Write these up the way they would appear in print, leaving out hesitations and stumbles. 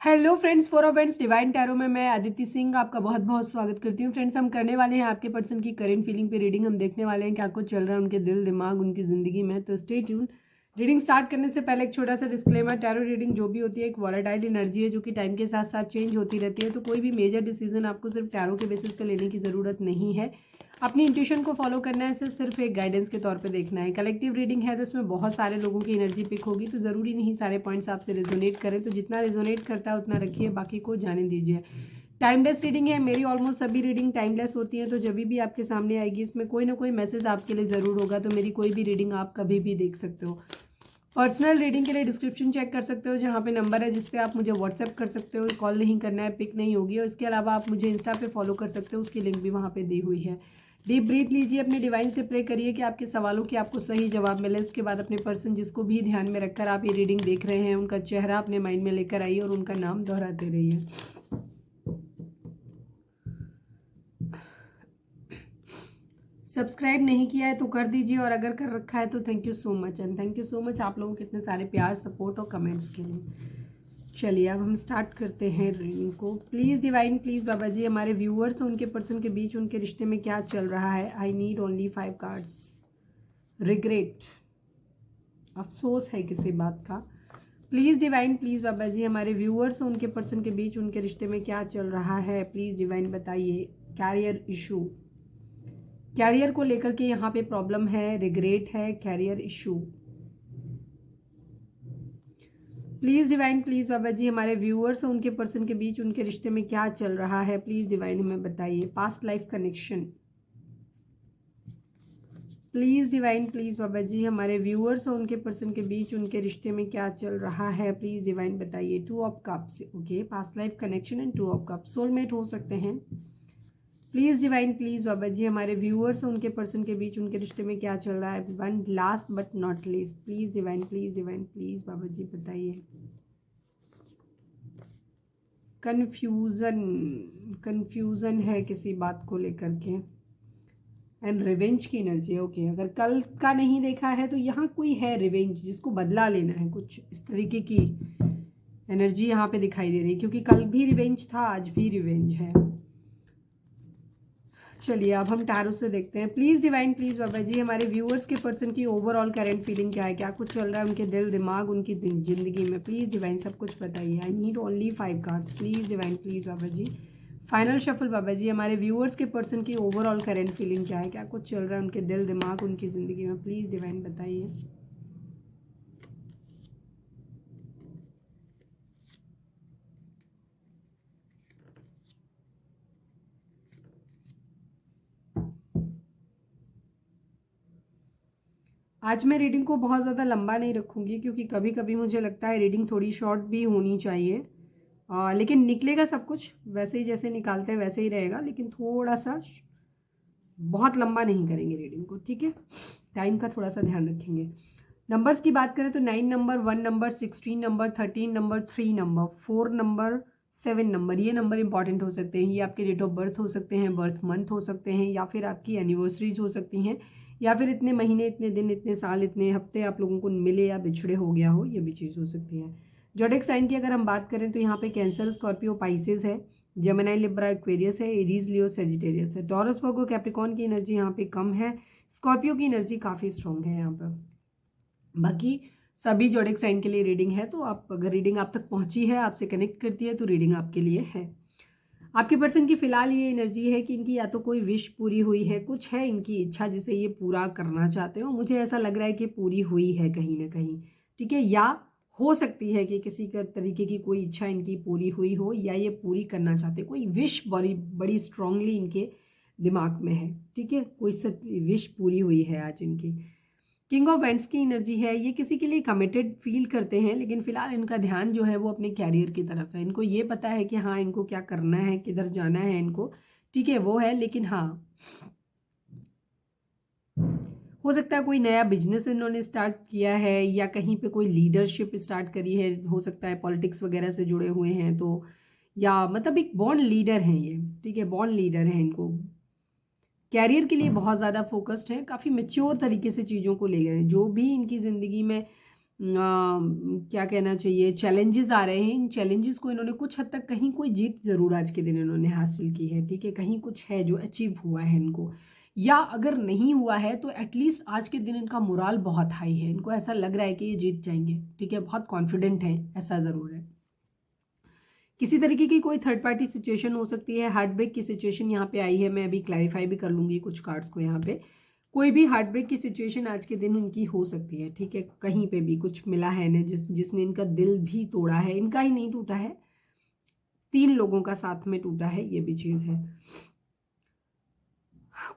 Hello friends, for friends divine tarot में मैं अदिति सिंह आपका बहुत बहुत स्वागत करती हूँ। फ्रेंड्स, हम करने वाले हैं आपके पर्सन की करंट फीलिंग पे रीडिंग। हम देखने वाले हैं क्या कुछ चल रहा है उनके दिल दिमाग उनकी ज़िंदगी में। तो स्टे ट्यून। रीडिंग स्टार्ट करने से पहले एक छोटा सा डिस्क्लेमर, टैरो रीडिंग जो भी होती है एक वॉलेटाइल एनर्जी है जो कि टाइम के साथ साथ चेंज होती रहती है। तो कोई भी मेजर डिसीजन आपको सिर्फ टैरो के बेसिस पे लेने की ज़रूरत नहीं है। अपनी इंट्यूशन को फॉलो करना है, इसे सिर्फ एक गाइडेंस के तौर पे देखना है। कलेक्टिव रीडिंग है तो इसमें बहुत सारे लोगों की एनर्जी पिक होगी, तो ज़रूरी नहीं सारे पॉइंट्स आपसे रेजोनेट करें। तो जितना रेजोनेट करता है उतना रखिए, बाकी को जाने दीजिए। टाइमलेस रीडिंग है, मेरी ऑलमोस्ट सभी रीडिंग टाइमलेस होती है। तो जब भी आपके सामने आएगी इसमें कोई ना कोई मैसेज आपके लिए ज़रूर होगा। तो मेरी कोई भी रीडिंग आप कभी भी देख सकते हो। पर्सनल रीडिंग के लिए डिस्क्रिप्शन चेक कर सकते हो, जहाँ पे नंबर है जिस पे आप मुझे व्हाट्सएप कर सकते हो। कॉल नहीं करना है, पिक नहीं होगी। और इसके अलावा आप मुझे इंस्टा पे फॉलो कर सकते हो, उसकी लिंक भी वहाँ पे दी हुई है। डीप ब्रीथ लीजिए, अपने डिवाइन से प्रे करिए कि आपके सवालों के आपको सही जवाब मिले। इसके बाद अपने पर्सन जिसको भी ध्यान में रखकर आप ये रीडिंग देख रहे हैं उनका चेहरा अपने माइंड में लेकर आइए और उनका नाम दोहराते रहिए। सब्सक्राइब नहीं किया है तो कर दीजिए, और अगर कर रखा है तो thank you so much. And thank you so much आप लोगों के इतने सारे प्यार, सपोर्ट और कमेंट्स के लिए। चलिए अब हम स्टार्ट करते हैं रीडिंग को। प्लीज़ डिवाइन, प्लीज़ बाबा जी, हमारे व्यूअर्स और उनके पर्सन के बीच उनके रिश्ते में क्या चल रहा है। आई नीड ओनली 5 कार्ड्स। रिग्रेट, अफसोस है किसी बात का। प्लीज़ डिवाइन, प्लीज़ बाबा जी, हमारे व्यूअर्स और उनके पर्सन के बीच उनके रिश्ते में क्या चल रहा है। प्लीज़ डिवाइन बताइए। कैरियर इशू, कैरियर को लेकर के यहाँ पे प्रॉब्लम है, रिग्रेट है, career issue. Please divine, please बाबा जी, हमारे व्यूअर्स और उनके पर्सन के बीच उनके रिश्ते में क्या चल रहा है। प्लीज़ डिवाइन हमें बताइए। Past life connection. Please divine, please बाबा जी, हमारे व्यूअर्स और उनके पर्सन के बीच उनके रिश्ते में क्या चल रहा है। प्लीज़ डिवाइन बताइए। 2 of cups, okay, past life connection and 2 of cups, soulmate हो सकते हैं। प्लीज़ डिवाइन, प्लीज़ बाबा जी, हमारे व्यूअर्स और उनके पर्सन के बीच उनके रिश्ते में क्या चल रहा है। One last but not least, please divine, please divine, please बाबा जी बताइए। कन्फ्यूज़न, कन्फ्यूज़न है किसी बात को लेकर के। एंड रिवेंज की एनर्जी, ओके, अगर कल का नहीं देखा है तो यहाँ कोई है रिवेंज जिसको बदला लेना है, कुछ इस तरीके की एनर्जी यहाँ पे दिखाई दे रही है, क्योंकि कल भी रिवेंज था, आज भी रिवेंज है। चलिए अब हम टैरो से देखते हैं। प्लीज़ डिवाइन, प्लीज़ बाबा जी, हमारे व्यूअर्स के पर्सन की ओवरऑल करंट फीलिंग क्या है, क्या कुछ चल रहा है उनके दिल दिमाग उनकी ज़िंदगी में। प्लीज़ डिवाइन सब कुछ बताइए। I need only 5 cards. Please divine, please Baba ji. Final shuffle बाबा जी, हमारे व्यूअर्स के पर्सन की ओवरऑल करंट फीलिंग क्या है, क्या कुछ चल रहा है उनके दिल दिमाग उनकी ज़िंदगी में। प्लीज़ डिवाइन बताइए। आज मैं रीडिंग को बहुत ज़्यादा लंबा नहीं रखूँगी, क्योंकि कभी कभी मुझे लगता है रीडिंग थोड़ी शॉर्ट भी होनी चाहिए। लेकिन निकलेगा सब कुछ वैसे ही, जैसे निकालते हैं वैसे ही रहेगा, लेकिन थोड़ा सा बहुत लंबा नहीं करेंगे रीडिंग को, ठीक है। टाइम का थोड़ा सा ध्यान रखेंगे। नंबर्स की बात करें तो 9 number, 1 number, 16 number, 13 number, 3 number, 4 number, 7 number, ये नंबर इंपॉर्टेंट हो सकते हैं। ये आपके डेट ऑफ बर्थ हो सकते हैं, बर्थ मंथ हो सकते हैं, या फिर आपकी एनिवर्सरीज हो सकती हैं, या फिर इतने महीने, इतने दिन, इतने साल, इतने हफ्ते आप लोगों को मिले या बिछड़े हो गया हो, ये भी चीज़ हो सकती है। जोडिक साइन की अगर हम बात करें तो यहाँ पे कैंसर, स्कॉर्पियो, पाइसेस है, जेमिनी, लिब्रा, एक्वेरियस है, एरीज, लियो, सेजिटेरियस है, टॉरस, वर्गो, कैप्रिकॉर्न की एनर्जी यहाँ पे कम है, स्कॉर्पियो की एनर्जी काफ़ी स्ट्रॉन्ग है यहाँ पर। बाकी सभी जोडिक साइन के लिए रीडिंग है, तो आप अगर रीडिंग आप तक पहुंची है, आपसे कनेक्ट करती है, तो रीडिंग आपके लिए है। आपके पर्सन की फिलहाल ये एनर्जी है कि इनकी या तो कोई विश पूरी हुई है, कुछ है इनकी इच्छा जिसे ये पूरा करना चाहते हो। मुझे ऐसा लग रहा है कि पूरी हुई है कहीं ना कहीं, ठीक है। या हो सकती है कि किसी का तरीके की कोई इच्छा इनकी पूरी हुई हो, या ये पूरी करना चाहते, कोई विश बड़ी बड़ी स्ट्रांगली इनके दिमाग में है, ठीक है। कोई सच विश पूरी हुई है आज इनकी। किंग ऑफ वेंट्स की एनर्जी है, ये किसी के लिए कमिटेड फील करते हैं, लेकिन फिलहाल इनका ध्यान जो है वो अपने कैरियर की तरफ है। इनको ये पता है कि हाँ इनको क्या करना है, किधर जाना है इनको, ठीक है, वो है। लेकिन हाँ, हो सकता है कोई नया बिजनेस इन्होंने स्टार्ट किया है, या कहीं पे कोई लीडरशिप स्टार्ट करी है, हो सकता है पॉलिटिक्स वगैरह से जुड़े हुए हैं तो, या मतलब एक बॉर्न लीडर हैं ये, ठीक है, बॉर्न लीडर हैं। इनको कैरियर के लिए बहुत ज़्यादा फोकस्ड है, काफ़ी मेच्योर तरीके से चीज़ों को ले गए हैं। जो भी इनकी ज़िंदगी में क्या कहना चाहिए, चैलेंजेस आ रहे हैं। इन चैलेंजेस को इन्होंने कुछ हद तक कहीं कोई जीत ज़रूर आज के दिन इन्होंने हासिल की है, ठीक है। कहीं कुछ है जो अचीव हुआ है इनको, या अगर नहीं हुआ है तो एटलीस्ट आज के दिन इनका मोराल बहुत हाई है। इनको ऐसा लग रहा है कि ये जीत जाएंगे, ठीक है, बहुत कॉन्फिडेंट है, ऐसा ज़रूर है। किसी तरीके की कोई थर्ड पार्टी सिचुएशन हो सकती है। हार्ट ब्रेक की सिचुएशन यहाँ पे आई है, मैं अभी क्लैरिफाई भी कर लूँगी कुछ कार्ड्स को। यहाँ पे कोई भी हार्ट ब्रेक की सिचुएशन आज के दिन उनकी हो सकती है, ठीक है। कहीं पे भी कुछ मिला है ना जिसने इनका दिल भी तोड़ा है। इनका ही नहीं टूटा है, 3 लोगों का साथ में टूटा है, ये भी चीज़ है।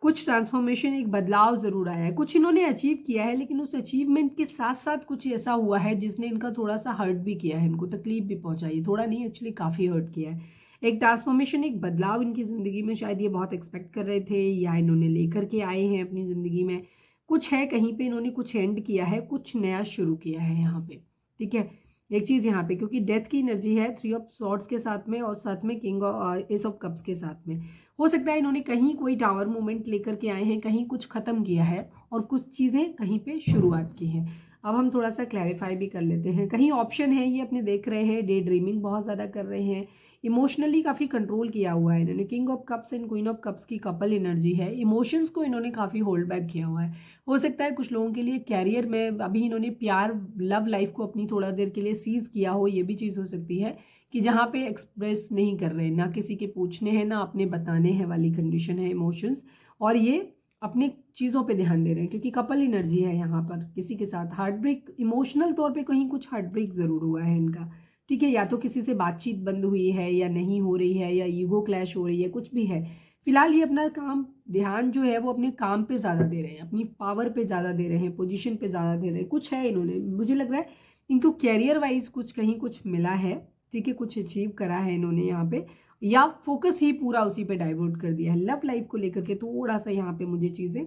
कुछ ट्रांसफॉर्मेशन, एक बदलाव ज़रूर आया है, कुछ इन्होंने अचीव किया है, लेकिन उस अचीवमेंट के साथ साथ कुछ ऐसा हुआ है जिसने इनका थोड़ा सा हर्ट भी किया है, इनको तकलीफ भी पहुंचाई। थोड़ा नहीं, एक्चुअली काफ़ी हर्ट किया है। एक ट्रांसफॉर्मेशन, एक बदलाव इनकी ज़िंदगी में शायद ये बहुत एक्सपेक्ट कर रहे थे, या इन्होंने लेकर के आए हैं अपनी ज़िंदगी में। कुछ है, कहीं पे इन्होंने कुछ एंड किया है, कुछ नया शुरू किया है यहाँ पे, ठीक है। एक चीज़ यहाँ पे, क्योंकि डेथ की एनर्जी है 3 ऑफ सॉर्ड्स के साथ में, और साथ में किंग एस ऑफ कप्स के साथ में। हो सकता है इन्होंने कहीं कोई टावर मूवमेंट लेकर के आए हैं, कहीं कुछ खत्म किया है और कुछ चीज़ें कहीं पे शुरुआत की हैं। अब हम थोड़ा सा क्लैरिफाई भी कर लेते हैं। कहीं ऑप्शन है, ये अपने देख रहे हैं, डे ड्रीमिंग बहुत ज़्यादा कर रहे हैं, इमोशनली काफ़ी कंट्रोल किया हुआ है इन्होंने। King of cups and queen of cups की कपल एनर्जी है। इमोशंस को इन्होंने काफ़ी होल्ड बैक किया हुआ है। हो सकता है कुछ लोगों के लिए कैरियर में अभी इन्होंने प्यार, लव लाइफ को अपनी थोड़ा देर के लिए सीज किया हो, ये भी चीज़ हो सकती है कि जहाँ पे एक्सप्रेस नहीं कर रहे, ना किसी के पूछने हैं ना अपने बताने हैं वाली कंडीशन है इमोशंस, और ये अपनी चीज़ों पे ध्यान दे रहे हैं, क्योंकि कपल एनर्जी है यहाँ पर। किसी के साथ हार्ट ब्रेक, इमोशनल तौर पे कहीं कुछ हार्ट ब्रेक ज़रूर हुआ है इनका, ठीक है। या तो किसी से बातचीत बंद हुई है, या नहीं हो रही है, या ईगो क्लैश हो रही है, कुछ भी है। फिलहाल ये अपना काम, ध्यान जो है वो अपने काम पे ज़्यादा दे रहे हैं, अपनी पावर पे ज़्यादा दे रहे हैं, पोजीशन पे ज़्यादा दे रहे हैं। कुछ है इन्होंने, मुझे लग रहा है इनको कैरियर वाइज कुछ कहीं कुछ मिला है, ठीक है, कुछ अचीव करा है इन्होंने यहाँ पे, या फोकस ही पूरा उसी पे डाइवर्ट कर दिया है। लव लाइफ को लेकर के थोड़ा सा यहाँ पे मुझे चीज़ें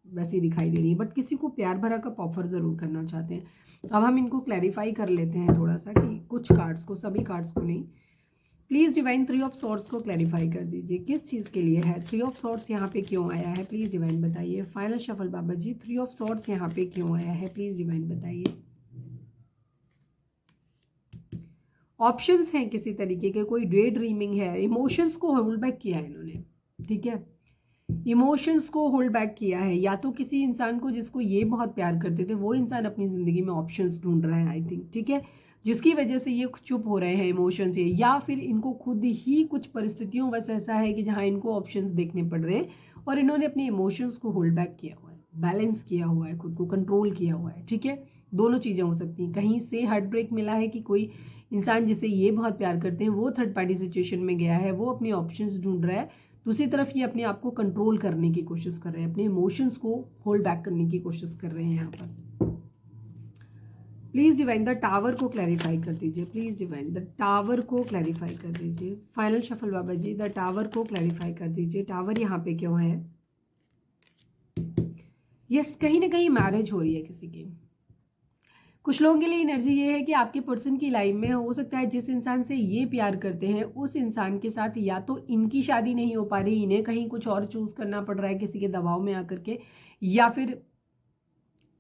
वैसी दिखाई दे रही है, बट किसी को प्यार भरा कप ऑफर ज़रूर करना चाहते हैं। अब हम इनको क्लैरिफाई कर लेते हैं थोड़ा सा, कि कुछ कार्ड्स को, सभी कार्ड्स को नहीं। प्लीज़ डिवाइन 3 ऑफ सॉर्ड्स को क्लैरिफाई कर दीजिए, किस चीज़ के लिए है 3 ऑफ सॉर्ड्स यहाँ पे, क्यों आया है, प्लीज़ डिवाइन बताइए। Final shuffle Baba ji, 3 of swords यहाँ पे क्यों आया है, प्लीज़ डिवाइन बताइए। ऑप्शंस हैं किसी तरीके के, कोई डे ड्रीमिंग है, इमोशंस को होल्ड बैक किया है इन्होंने, ठीक है। इमोशंस को होल्ड बैक किया है, या तो किसी इंसान को जिसको ये बहुत प्यार करते थे वो इंसान अपनी ज़िंदगी में ऑप्शंस ढूंढ रहा है, आई थिंक, ठीक है, जिसकी वजह से ये चुप हो रहे हैं इमोशंस से, या फिर इनको खुद ही कुछ परिस्थितियों वैसे ऐसा है कि जहाँ इनको ऑप्शंस देखने पड़ रहे हैं और इन्होंने अपने इमोशंस को होल्ड बैक किया हुआ है, बैलेंस किया हुआ है, खुद को कंट्रोल किया हुआ है, ठीक है। दोनों चीज़ें हो सकती हैं, कहीं से हार्ट ब्रेक मिला है कि कोई इंसान जिसे ये बहुत प्यार करते हैं वो थर्ड पार्टी सिचुएशन में गया है, वो अपने ऑप्शंस ढूंढ रहा है। दूसरी तरफ ये अपने आप को कंट्रोल करने की कोशिश कर रहे हैं, अपने इमोशंस को होल्ड बैक करने की कोशिश कर रहे हैं यहाँ पर। प्लीज डिवाइन द टावर को क्लैरिफाई कर दीजिए, प्लीज डिवाइन द टावर को क्लैरिफाई कर दीजिए। Final shuffle Baba ji, the tower को क्लैरिफाई कर दीजिए। टावर यहाँ पे क्यों है? यस, कहीं ना कहीं मैरिज हो रही है किसी की। कुछ लोगों के लिए एनर्जी ये है कि आपके पर्सन की लाइफ में हो सकता है जिस इंसान से ये प्यार करते हैं उस इंसान के साथ या तो इनकी शादी नहीं हो पा रही, इन्हें कहीं कुछ और चूज करना पड़ रहा है किसी के दबाव में आकर के, या फिर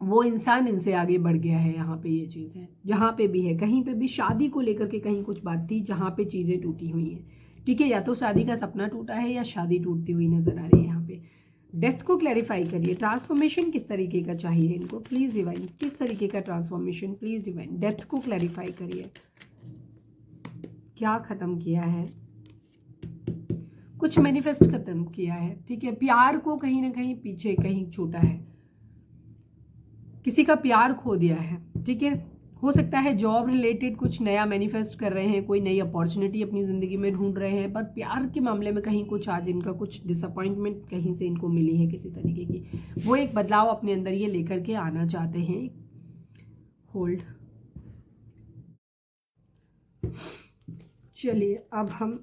वो इंसान इनसे आगे बढ़ गया है। यहाँ पे ये चीज़ है, जहाँ पे भी है, कहीं पे भी शादी को लेकर के कहीं कुछ बात थी जहाँ पे चीज़ें टूटी हुई हैं, ठीक है। या तो शादी का सपना टूटा है या शादी टूटती हुई नजर आ रही है यहाँ पे। डेथ को क्लैरिफाई करिए, ट्रांसफॉर्मेशन किस तरीके का चाहिए इनको, प्लीज डिवाइन, किस तरीके का ट्रांसफॉर्मेशन, प्लीज डिवाइन। डेथ को क्लैरिफाई करिए, क्या खत्म किया है, कुछ मैनिफेस्ट खत्म किया है, ठीक है। प्यार को कहीं ना कहीं पीछे कहीं छूटा है, किसी का प्यार खो दिया है, ठीक है। हो सकता है जॉब रिलेटेड कुछ नया मैनिफेस्ट कर रहे हैं, कोई नई अपॉर्चुनिटी अपनी ज़िंदगी में ढूंढ रहे हैं, पर प्यार के मामले में कहीं कुछ आज इनका कुछ डिसअपॉइंटमेंट कहीं से इनको मिली है किसी तरीके की, वो एक बदलाव अपने अंदर ये लेकर के आना चाहते हैं। होल्ड, चलिए अब हम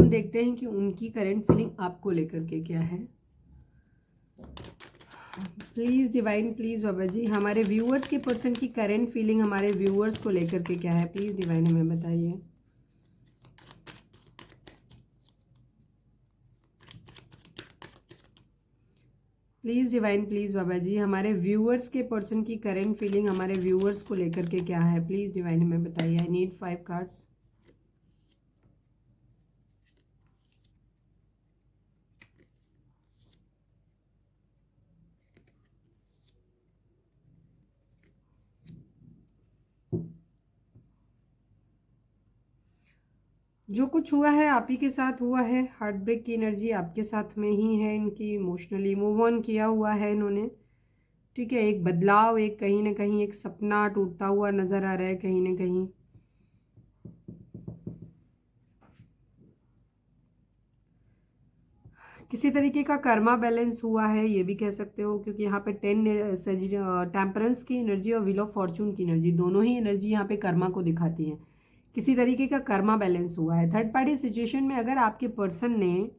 देखते हैं कि उनकी करंट फीलिंग आपको लेकर के क्या है। प्लीज़ डिवाइन, प्लीज़ बाबा जी, हमारे व्यूअर्स के पर्सन की करंट फीलिंग हमारे व्यूअर्स को लेकर के क्या है, प्लीज़ डिवाइन हमें बताइए। प्लीज़ डिवाइन, प्लीज़ बाबा जी, हमारे व्यूअर्स के पर्सन की करेंट फीलिंग हमारे व्यूअर्स को लेकर के क्या है, प्लीज़ डिवाइन हमें बताइए। I need 5 cards. जो कुछ हुआ है आप ही के साथ हुआ है। हार्ट ब्रेक की एनर्जी आपके साथ में ही है इनकी। इमोशनली मूव ऑन किया हुआ है इन्होंने, ठीक है। एक बदलाव, एक कहीं ना कहीं एक सपना टूटता हुआ नजर आ रहा है कहीं ना कहीं। किसी तरीके का कर्मा बैलेंस हुआ है, ये भी कह सकते हो, क्योंकि यहाँ पे 10 टेम्परेंस की एनर्जी और व्हील ऑफ फॉर्चून की एनर्जी, दोनों ही एनर्जी यहाँ पे कर्मा को दिखाती है। किसी तरीके का कर्मा बैलेंस हुआ है। थर्ड पार्टी सिचुएशन में अगर आपके पर्सन ने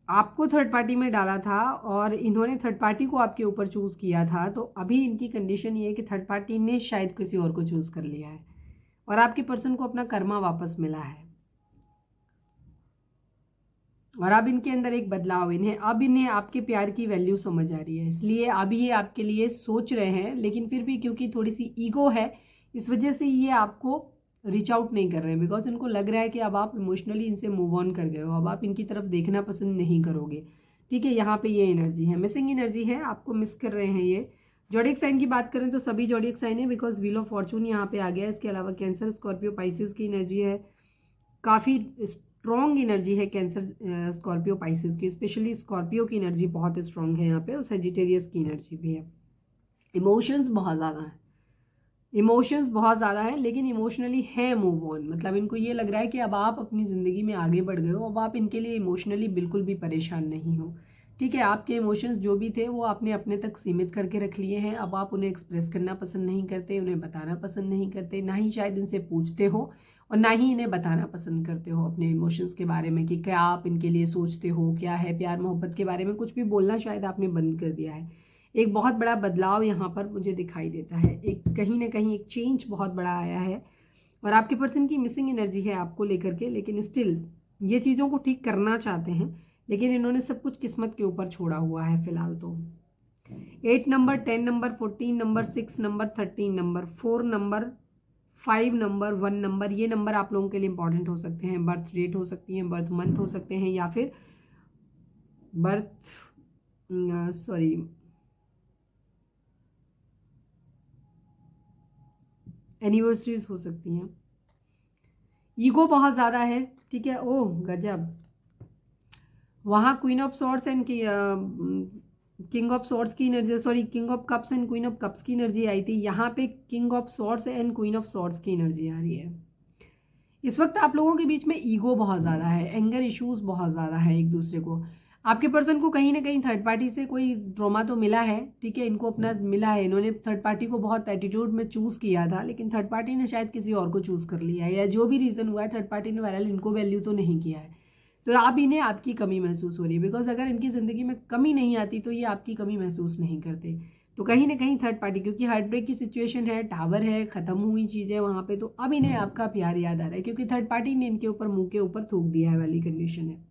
आपको थर्ड पार्टी में डाला था और इन्होंने थर्ड पार्टी को आपके ऊपर चूज किया था, तो अभी इनकी कंडीशन ये है कि थर्ड पार्टी ने शायद किसी और को चूज कर लिया है और आपके पर्सन को अपना कर्मा वापस मिला है। और अब इनके अंदर एक बदलाव, इन्हें आपके प्यार की वैल्यू समझ आ रही है, इसलिए अब ये आपके लिए सोच रहे हैं। लेकिन फिर भी क्योंकि थोड़ी सी ईगो है, इस वजह से ये आपको रीच आउट नहीं कर रहे हैं, बिकॉज इनको लग रहा है कि अब आप इमोशनली इनसे मूव ऑन कर गए हो, अब आप इनकी तरफ देखना पसंद नहीं करोगे, ठीक है। यहाँ पे ये एनर्जी है, मिसिंग एनर्जी है, आपको मिस कर रहे हैं ये। जॉडिक साइन की बात करें तो सभी जॉडिक साइन है, बिकॉज व्हील ऑफ फॉर्चून यहाँ पे आ गया है। इसके अलावा कैंसर, स्कॉर्पियो, पाइसिस की एनर्जी है। काफ़ी स्ट्रॉन्ग एनर्जी है कैंसर, स्कॉर्पियो, पाइसिस की। स्पेशली स्कॉर्पियो की एनर्जी बहुत स्ट्रॉन्ग है यहाँ पे, और सेजिटेरियस की एनर्जी भी है। इमोशंस बहुत ज़्यादा है, इमोशंस बहुत ज़्यादा है, लेकिन इमोशनली है मूव ऑन। मतलब इनको ये लग रहा है कि अब आप अपनी ज़िंदगी में आगे बढ़ गए हो, अब आप इनके लिए इमोशनली बिल्कुल भी परेशान नहीं हो, ठीक है। आपके इमोशंस जो भी थे वो आपने अपने तक सीमित करके रख लिए हैं। अब आप उन्हें एक्सप्रेस करना पसंद नहीं करते, उन्हें बताना पसंद नहीं करते, ना ही शायद इनसे पूछते हो और ना ही इन्हें बताना पसंद करते हो अपने इमोशंस के बारे में, कि क्या आप इनके लिए सोचते हो, क्या है प्यार मोहब्बत के बारे में कुछ भी बोलना शायद आपने बंद कर दिया है। एक बहुत बड़ा बदलाव यहाँ पर मुझे दिखाई देता है, एक कहीं ना कहीं एक चेंज बहुत बड़ा आया है। और आपके पर्सन की मिसिंग एनर्जी है आपको लेकर के, लेकिन स्टिल ये चीज़ों को ठीक करना चाहते हैं, लेकिन इन्होंने सब कुछ किस्मत के ऊपर छोड़ा हुआ है फिलहाल। तो 8 number, 10 number, 14 number, 6 number, 13 number, 4 number, 5 number, 1 number, ये नंबर आप लोगों के लिए इंपॉर्टेंट हो सकते हैं। बर्थ डेट हो सकती है, बर्थ मंथ हो सकते हैं, या फिर बर्थ सॉरी एनिवर्सरीज हो सकती हैं। ईगो बहुत ज़्यादा है, ठीक है। ओह गजब, वहाँ queen of swords and king of swords की energy, sorry king of cups and queen of cups की एनर्जी आई थी। यहाँ पे king of swords and queen of swords की एनर्जी आ रही है। इस वक्त आप लोगों के बीच में ईगो बहुत ज़्यादा है, एंगर इश्यूज बहुत ज़्यादा है एक दूसरे को। आपके पर्सन को कहीं ना कहीं थर्ड पार्टी से कोई ट्रॉमा तो मिला है, ठीक है, इनको अपना मिला है। इन्होंने थर्ड पार्टी को बहुत एटीट्यूड में चूज़ किया था, लेकिन थर्ड पार्टी ने शायद किसी और को चूज़ कर लिया है, या जो भी रीज़न हुआ है थर्ड पार्टी ने बहरहाल इनको वैल्यू तो नहीं किया है। तो अब इन्हें आपकी कमी महसूस हो रही है, बिकॉज अगर इनकी ज़िंदगी में कमी नहीं आती तो ये आपकी कमी महसूस नहीं करते। तो कहीं ना कहीं थर्ड पार्टी, क्योंकि हार्ट ब्रेक की सिचुएशन है, टावर है, खत्म हुई चीज़ें वहाँ पे, तो अब इन्हें आपका प्यार याद आ रहा है, क्योंकि थर्ड पार्टी ने इनके ऊपर, मुंह के ऊपर थूक दिया है वाली कंडीशन है।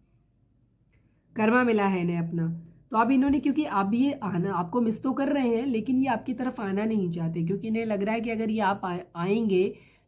कर्मा मिला है इन्हें अपना। तो अब इन्होंने, क्योंकि अब ये आना आपको मिस तो कर रहे हैं, लेकिन ये आपकी तरफ आना नहीं चाहते, क्योंकि इन्हें लग रहा है कि अगर ये आप आएंगे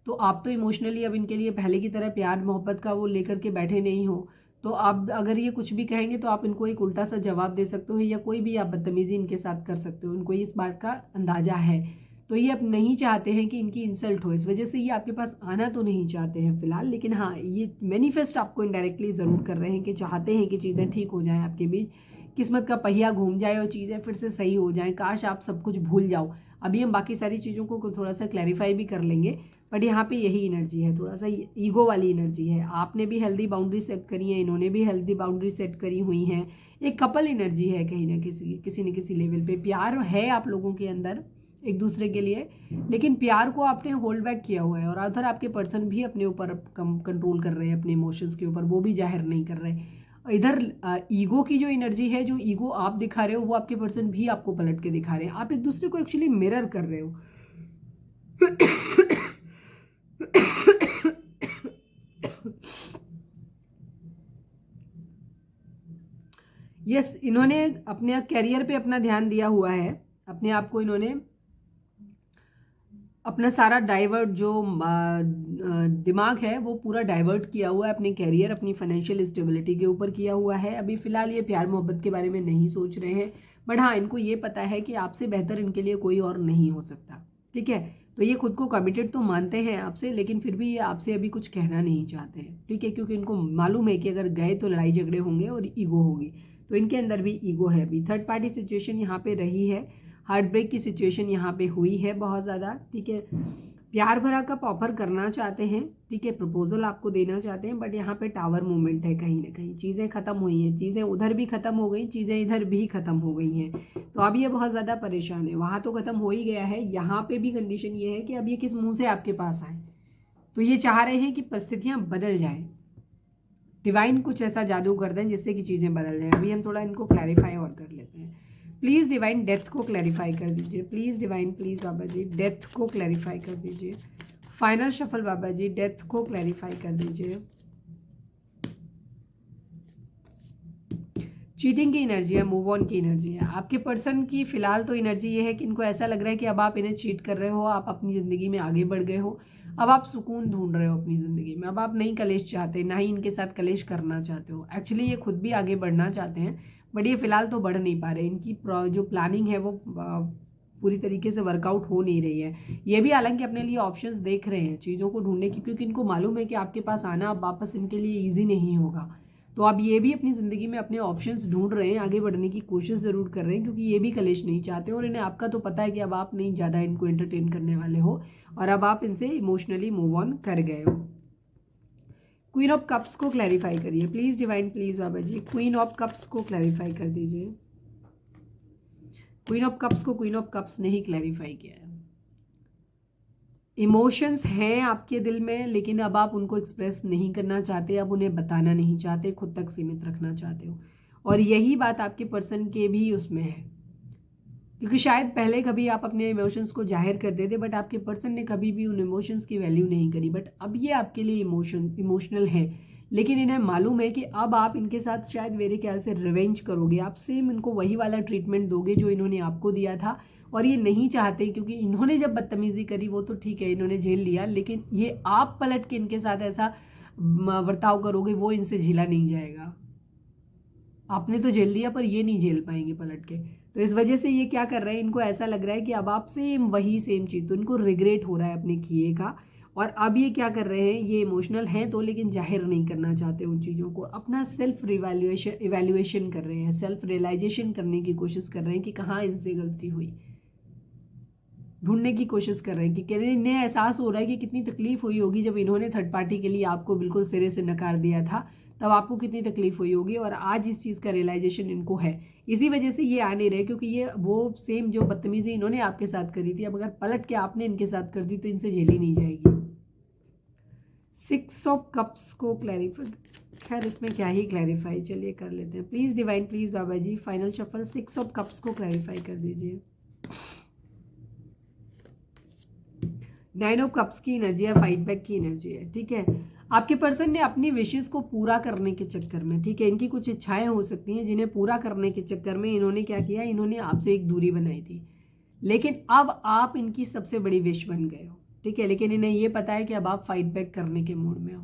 तो आप तो इमोशनली अब इनके लिए पहले की तरह प्यार मोहब्बत का वो लेकर के बैठे नहीं हो। तो अब अगर ये कुछ भी कहेंगे तो आप इनको एक उल्टा सा जवाब दे सकते हो, या कोई भी आप बदतमीजी इनके साथ कर सकते हो, इनको इस बात का अंदाजा है। तो ये अब नहीं चाहते हैं कि इनकी इंसल्ट हो, इस वजह से ये आपके पास आना तो नहीं चाहते हैं फिलहाल। लेकिन हाँ, ये मैनिफेस्ट आपको इनडायरेक्टली ज़रूर कर रहे हैं कि चाहते हैं कि चीज़ें ठीक हो जाएं आपके बीच, किस्मत का पहिया घूम जाए और चीज़ें फिर से सही हो जाएं। काश आप सब कुछ भूल जाओ। अभी हम बाकी सारी चीज़ों को थोड़ा सा क्लैरिफाई भी कर लेंगे, बट यहाँ पे यही एनर्जी है, थोड़ा सा ईगो वाली एनर्जी है। आपने भी हेल्दी बाउंड्री सेट करी है, इन्होंने भी हेल्दी बाउंड्री सेट करी हुई हैं। एक कपल एनर्जी है कहीं ना किसी न किसी लेवल पे। प्यार है आप लोगों के अंदर एक दूसरे के लिए, लेकिन प्यार को आपने होल्ड बैक किया हुआ है, और अदर आपके पर्सन भी अपने ऊपर कम कंट्रोल कर रहे हैं, अपने इमोशंस के ऊपर, वो भी जाहिर नहीं कर रहे। इधर ईगो की जो एनर्जी है, जो ईगो आप दिखा रहे हो, वो आपके पर्सन भी आपको पलट के दिखा रहे हैं। आप एक दूसरे को एक्चुअली मिरर कर रहे हो। यस, इन्होंने अपने करियर पे अपना ध्यान दिया हुआ है, अपने आप को इन्होंने अपना सारा डाइवर्ट जो दिमाग है वो पूरा डाइवर्ट किया हुआ है अपने कैरियर, अपनी फाइनेंशियल स्टेबिलिटी के ऊपर किया हुआ है। अभी फिलहाल ये प्यार मोहब्बत के बारे में नहीं सोच रहे हैं, बट हाँ इनको ये पता है कि आपसे बेहतर इनके लिए कोई और नहीं हो सकता। ठीक है, तो ये खुद को कमिटेड तो मानते हैं आपसे, लेकिन फिर भी ये आपसे अभी कुछ कहना नहीं चाहते हैं। ठीक है, क्योंकि इनको मालूम है कि अगर गए तो लड़ाई झगड़े होंगे और ईगो होगी, तो इनके अंदर भी ईगो है। अभी थर्ड पार्टी सिचुएशन यहाँ पे रही है, हार्ट ब्रेक की सिचुएशन यहाँ पे हुई है बहुत ज़्यादा। ठीक है, प्यार भरा कप ऑफर करना चाहते हैं, ठीक है, प्रपोजल आपको देना चाहते हैं, बट यहाँ पे टावर मूवमेंट है, कहीं ना कहीं चीज़ें खत्म हुई हैं, चीज़ें उधर भी खत्म हो गई, चीज़ें इधर भी खत्म हो गई हैं। तो अब ये बहुत ज़्यादा परेशान है। वहाँ तो खत्म हो ही गया है, यहाँ पे भी कंडीशन ये है कि अब ये किस मुंह से आपके पास आए। तो ये चाह रहे हैं कि परिस्थितियाँ बदल जाएं, डिवाइन कुछ ऐसा जादू कर दें जिससे कि चीज़ें बदल जाएं। अभी हम थोड़ा इनको क्लैरिफाई और कर लेते हैं। प्लीज़ डिवाइन डेथ को क्लैरिफाई कर दीजिए, please divine, please Baba ji death को क्लैरिफाई कर दीजिए। फाइनल शफल बाबा जी डेथ को क्लैरिफाई कर दीजिए। चीटिंग की एनर्जी है, मूव ऑन की एनर्जी है। आपके पर्सन की फिलहाल तो एनर्जी ये है कि इनको ऐसा लग रहा है कि अब आप इन्हें चीट कर रहे हो, आप अपनी ज़िंदगी में आगे बढ़ गए हो, अब आप सुकून ढूंढ रहे हो अपनी ज़िंदगी में, अब आप नहीं कलेश चाहते, ना ही इनके साथ कलेश करना चाहते हो। एक्चुअली ये खुद भी आगे बढ़ना चाहते हैं, बट ये फिलहाल तो बढ़ नहीं पा रहे। इनकी जो प्लानिंग है वो पूरी तरीके से वर्कआउट हो नहीं रही है। ये भी हालांकि अपने लिए ऑप्शंस देख रहे हैं चीज़ों को ढूंढने की, क्योंकि इनको मालूम है कि आपके पास आना अब वापस इनके लिए ईजी नहीं होगा। तो अब ये भी अपनी ज़िंदगी में अपने ऑप्शंस ढूंढ रहे हैं, आगे बढ़ने की कोशिश ज़रूर कर रहे हैं, क्योंकि ये भी कलेश नहीं चाहते और इन्हें आपका तो पता है कि अब आप नहीं ज़्यादा इनको एंटरटेन करने वाले हो और अब आप इनसे इमोशनली मूव ऑन कर गए हो। क्वीन ऑफ कप्स को क्लैरिफाई करिए please divine, please Baba ji queen of cups को क्लैरिफाई कर दीजिए। क्वीन ऑफ कप्स को क्वीन ऑफ कप्स नहीं क्लैरिफाई किया है। इमोशंस हैं आपके दिल में, लेकिन अब आप उनको एक्सप्रेस नहीं करना चाहते, अब उन्हें बताना नहीं चाहते, खुद तक सीमित रखना चाहते हो। और यही बात आपके पर्सन के भी उसमें है, क्योंकि शायद पहले कभी आप अपने इमोशंस को जाहिर करते थे, बट आपके पर्सन ने कभी भी उन इमोशंस की वैल्यू नहीं करी। बट अब ये आपके लिए इमोशनल है, लेकिन इन्हें मालूम है कि अब आप इनके साथ शायद मेरे ख्याल से रिवेंज करोगे, आप सेम इनको वही वाला ट्रीटमेंट दोगे जो इन्होंने आपको दिया था। और ये नहीं चाहते, क्योंकि इन्होंने जब बदतमीजी करी वो तो ठीक है, इन्होंने झेल लिया, लेकिन ये आप पलट के इनके साथ ऐसा बर्ताव करोगे वो इनसे झेला नहीं जाएगा। आपने तो झेल लिया पर ये नहीं झेल पाएंगे पलट के। तो इस वजह से ये क्या कर रहे हैं, इनको ऐसा लग रहा है कि अब आप सेम वही सेम चीज़, तो इनको रिग्रेट हो रहा है अपने किए का। और अब ये क्या कर रहे हैं, ये इमोशनल हैं तो, लेकिन जाहिर नहीं करना चाहते उन चीज़ों को, अपना सेल्फ इवैल्यूएशन कर रहे हैं, सेल्फ रियलाइजेशन करने की कोशिश कर रहे हैं कि कहाँ इनसे गलती हुई, ढूंढने की कोशिश कर रहे हैं कि इन्हें एहसास हो रहा है कि कितनी तकलीफ हुई होगी जब इन्होंने थर्ड पार्टी के लिए आपको बिल्कुल सिरे से नकार दिया था, तब आपको कितनी तकलीफ हुई होगी। और आज इस चीज़ का रियलाइजेशन इनको है, इसी वजह से ये आ नहीं रहे, क्योंकि ये वो सेम जो बदतमीजी इन्होंने आपके साथ करी थी, अब अगर पलट के आपने इनके साथ कर दी तो इनसे झेली नहीं जाएगी। 6 ऑफ कप्स को क्लैरिफाई, खैर इसमें क्या ही क्लैरिफाई, चलिए कर लेते हैं। Please divine, please Baba ji final shuffle 6 of cups को क्लैरिफाई कर दीजिए। 9 ऑफ कप्स की एनर्जी है, फाइट बैक की एनर्जी है। ठीक है, आपके पर्सन ने अपनी विशेस को पूरा करने के चक्कर में, ठीक है, इनकी कुछ इच्छाएं हो सकती हैं जिन्हें पूरा करने के चक्कर में इन्होंने क्या किया, इन्होंने आपसे एक दूरी बनाई थी, लेकिन अब आप इनकी सबसे बड़ी विश बन गए हो। ठीक है, लेकिन इन्हें ये पता है कि अब आप फाइट बैक करने के मूड में हो,